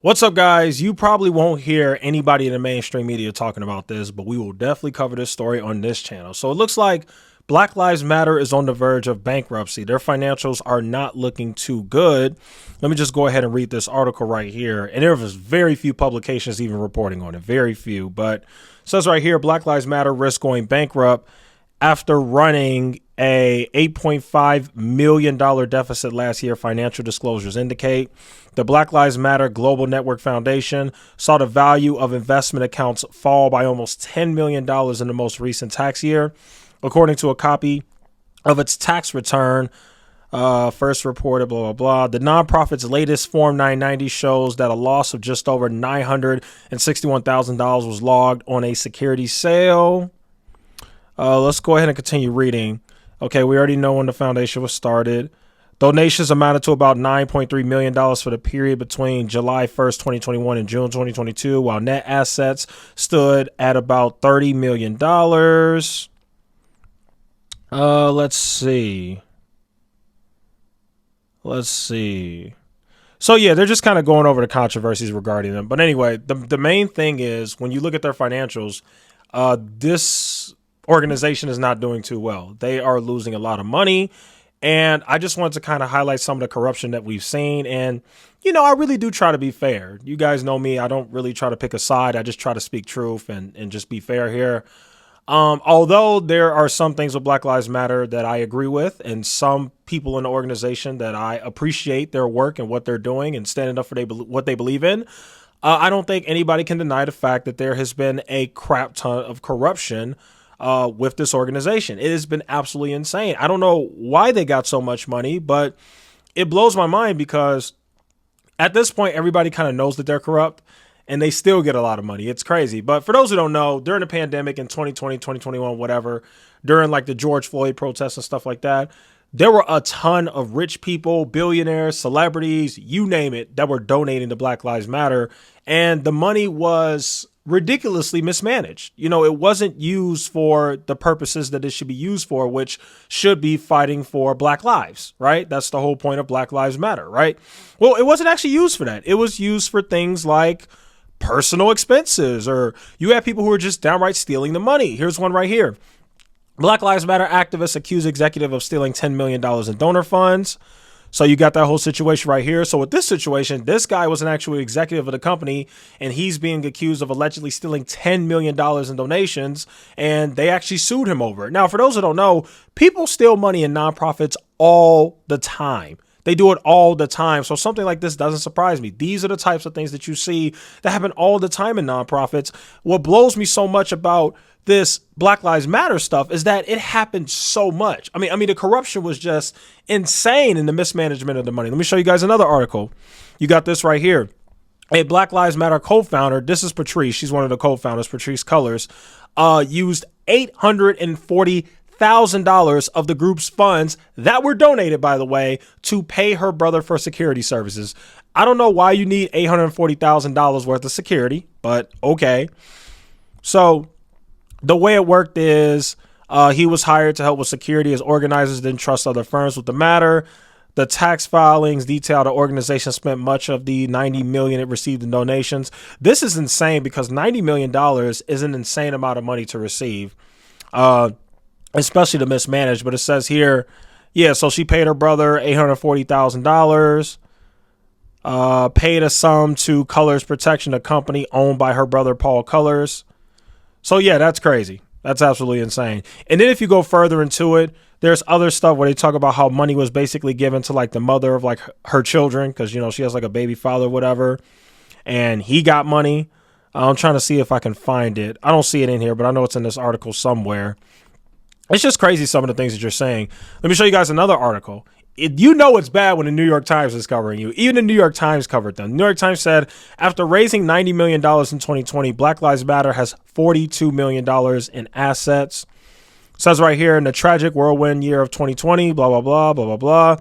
What's up, guys? You probably won't hear anybody in the mainstream media talking about this, but we will definitely cover this story on this channel. So it looks like Black Lives Matter is on the verge of bankruptcy. Their financials are not looking too good. Let me just go ahead and read this article right here. And there was very few publications even reporting on it, very few. But it says right here, Black Lives Matter risks going bankrupt after running a $8.5 million deficit last year, financial disclosures indicate. The Black Lives Matter Global Network Foundation saw the value of investment accounts fall by almost $10 million in the most recent tax year, according to a copy of its tax return. First reported, blah, blah, blah. The nonprofit's latest Form 990 shows that a loss of just over $961,000 was logged on a security sale. Let's go ahead and continue reading. Okay, we already know when the foundation was started. Donations amounted to about $9.3 million for the period between July 1st, 2021 and June 2022, while net assets stood at about $30 million. Let's see. So, yeah, they're just kind of going over the controversies regarding them. But anyway, the main thing is when you look at their financials, this organization is not doing too well. They are losing a lot of money. And I just wanted to kind of highlight some of the corruption that we've seen. And, you know, I really do try to be fair. You guys know me. I don't really try to pick a side. I just try to speak truth and just be fair here. Although there are some things with Black Lives Matter that I agree with, and some people in the organization that I appreciate their work and what they're doing and standing up for what they believe in. I don't think anybody can deny the fact that there has been a crap ton of corruption with this organization. It has been absolutely insane. I don't know why they got so much money, but it blows my mind because at this point, everybody kind of knows that they're corrupt and they still get a lot of money. It's crazy. But for those who don't know, during the pandemic in 2020, 2021, whatever, during like the George Floyd protests and stuff like that, there were a ton of rich people, billionaires, celebrities, you name it, that were donating to Black Lives Matter. And the money was ridiculously mismanaged. You know, it wasn't used for the purposes that it should be used for, which should be fighting for Black lives, right? That's the whole point of Black Lives Matter, right? Well, it wasn't actually used for that. It was used for things like personal expenses, or you have people who are just downright stealing the money. Here's one right here. Black Lives Matter activists accuse executive of stealing $10 million in donor funds. So you got that whole situation right here. So with this situation, this guy was an actual executive of the company, and he's being accused of allegedly stealing $10 million in donations, and they actually sued him over it. Now, for those who don't know, people steal money in nonprofits all the time. They do it all the time. So something like this doesn't surprise me. These are the types of things that you see that happen all the time in nonprofits. What blows me so much about this Black Lives Matter stuff is that it happened so much. I mean, the corruption was just insane in the mismanagement of the money. Let me show you guys another article. You got this right here. A Black Lives Matter co-founder, this is Patrice, she's one of the co-founders, Patrice Cullors, used $840,000 of the group's funds that were donated, by the way, to pay her brother for security services. I don't know why you need $840,000 worth of security, but okay. So the way it worked is he was hired to help with security as organizers didn't trust other firms with the matter. The tax filings detail the organization spent much of the $90 million it received in donations. This is insane because $90 million is an insane amount of money to receive, especially to mismanage. But it says here, yeah, so she paid her brother $840,000, paid a sum to Colors Protection, a company owned by her brother, Paul Cullors. So, yeah, that's crazy. That's absolutely insane. And then if you go further into it, there's other stuff where they talk about how money was basically given to like the mother of like her children because, you know, she has like a baby father or whatever. And he got money. I'm trying to see if I can find it. I don't see it in here, but I know it's in this article somewhere. It's just crazy, some of the things that you're saying. Let me show you guys another article. You know it's bad when the New York Times is covering you. Even the New York Times covered them. The New York Times said, after raising $90 million in 2020, Black Lives Matter has $42 million in assets. It says right here, in the tragic whirlwind year of 2020, blah, blah, blah, blah, blah, blah.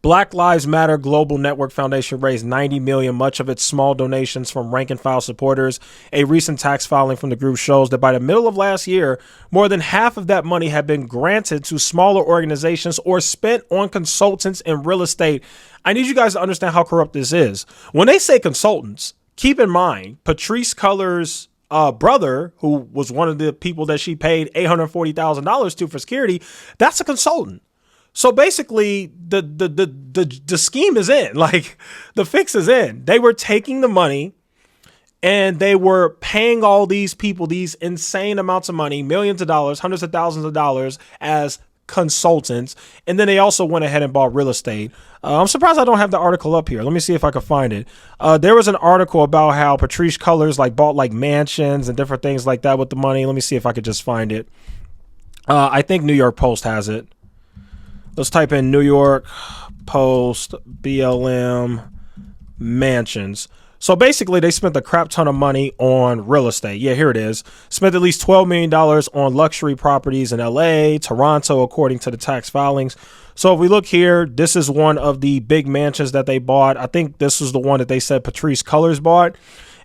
Black Lives Matter Global Network Foundation raised $90 million, much of its small donations from rank and file supporters. A recent tax filing from the group shows that by the middle of last year, more than half of that money had been granted to smaller organizations or spent on consultants and real estate. I need you guys to understand how corrupt this is. When they say consultants, keep in mind Patrice Cullors' brother, who was one of the people that she paid $840,000 to for security, that's a consultant. So basically, the scheme is in. Like, the fix is in. They were taking the money and they were paying all these people these insane amounts of money, millions of dollars, hundreds of thousands of dollars as consultants. And then they also went ahead and bought real estate. I'm surprised I don't have the article up here. Let me see if I can find it. There was an article about how Patrice Cullors bought mansions and different things like that with the money. Let me see if I could just find it. I think New York Post has it. Let's type in New York Post BLM mansions. So basically, they spent a crap ton of money on real estate. Yeah, here it is. Spent at least $12 million on luxury properties in LA, Toronto, according to the tax filings. So if we look here, this is one of the big mansions that they bought. I think this was the one that they said Patrice Cullors bought.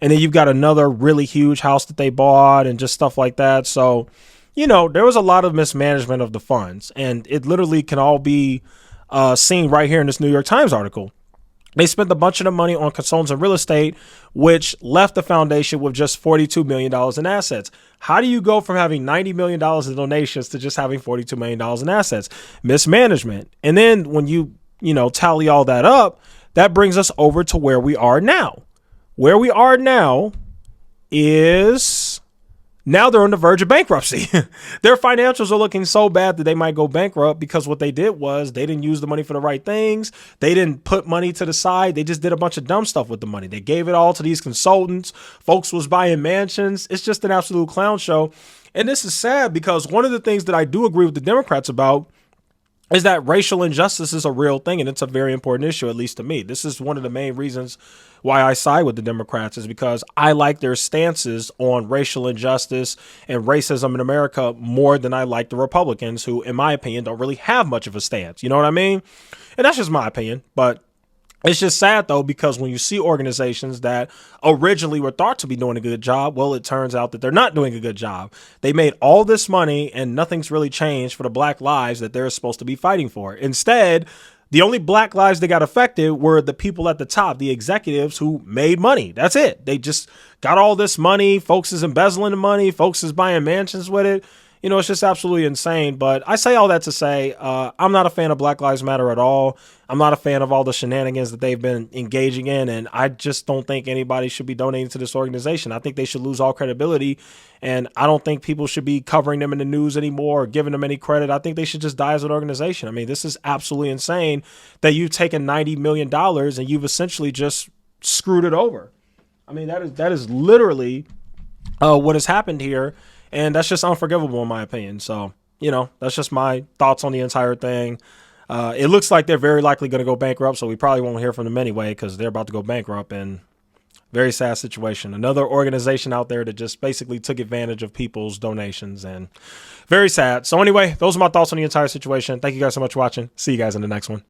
And then you've got another really huge house that they bought and just stuff like that. So, there was a lot of mismanagement of the funds, and it literally can all be seen right here in this New York Times article. They spent a bunch of the money on consultants and real estate, which left the foundation with just $42 million in assets. How do you go from having $90 million in donations to just having $42 million in assets? Mismanagement. And then when you tally all that up, that brings us over to where we are now. Where we are now is... now they're on the verge of bankruptcy. Their financials are looking so bad that they might go bankrupt because what they did was they didn't use the money for the right things. They didn't put money to the side. They just did a bunch of dumb stuff with the money. They gave it all to these consultants. Folks was buying mansions. It's just an absolute clown show. And this is sad because one of the things that I do agree with the Democrats about is that racial injustice is a real thing, and it's a very important issue, at least to me. This is one of the main reasons why I side with the Democrats, is because I like their stances on racial injustice and racism in America more than I like the Republicans, who, in my opinion, don't really have much of a stance. You know what I mean? And that's just my opinion, but it's just sad, though, because when you see organizations that originally were thought to be doing a good job, well, it turns out that they're not doing a good job. They made all this money and nothing's really changed for the black lives that they're supposed to be fighting for. Instead, the only black lives that got affected were the people at the top, the executives who made money. That's it. They just got all this money. Folks is embezzling the money. Folks is buying mansions with it. It's just absolutely insane. But I say all that to say I'm not a fan of Black Lives Matter at all. I'm not a fan of all the shenanigans that they've been engaging in. And I just don't think anybody should be donating to this organization. I think they should lose all credibility. And I don't think people should be covering them in the news anymore or giving them any credit. I think they should just die as an organization. I mean, this is absolutely insane that you've taken $90 million and you've essentially just screwed it over. I mean, that is literally what has happened here. And that's just unforgivable in my opinion. So, that's just my thoughts on the entire thing. It looks like they're very likely going to go bankrupt. So we probably won't hear from them anyway because they're about to go bankrupt. And very sad situation. Another organization out there that just basically took advantage of people's donations, and very sad. So anyway, those are my thoughts on the entire situation. Thank you guys so much for watching. See you guys in the next one.